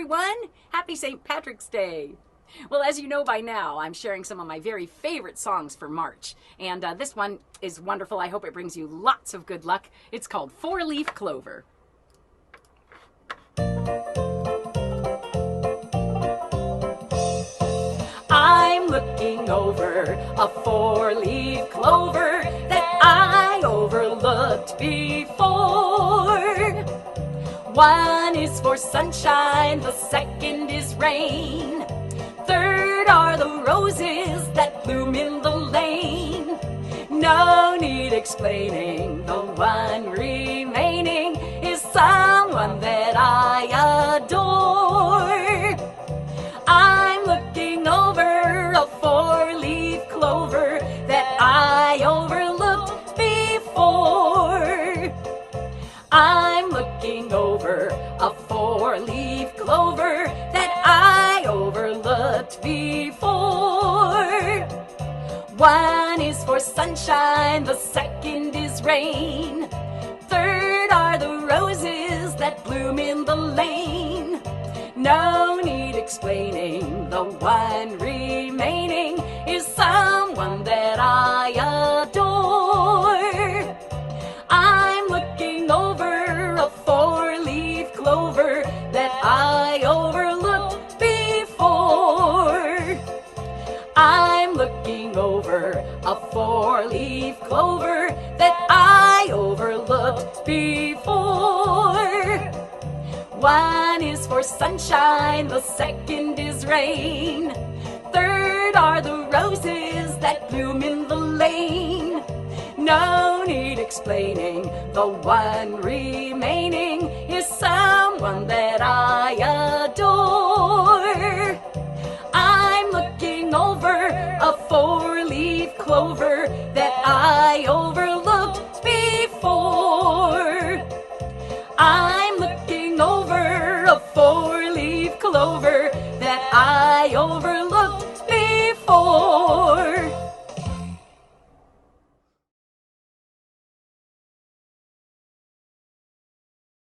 everyone! Happy St. Patrick's Day! Well, as you know by now, I'm sharing some of my very favorite songs for March. And this one is wonderful. I hope it brings you lots of good luck. It's called Four Leaf Clover. I'm looking over a four-leaf clover that I overlooked before. One is for sunshine, the second is rain. Third are the roses that bloom in the lane. No need explaining, the one remaining is someone that I adore. I'm looking over a four-leaf clover that I overlooked before. I'm looking over a four-leaf clover that I overlooked before. One is for sunshine, the second is rain. Third are the roses that bloom in the lane. No need explaining, the one remaining is someone that I adore. I'm looking over a four-leaf clover that I overlooked before. I'm looking over a four-leaf clover that I overlooked before. One is for sunshine, the second is rain. Third are the roses that bloom in the lane. No need explaining, the one remaining is someone that I adore. I'm looking over a four-leaf clover that I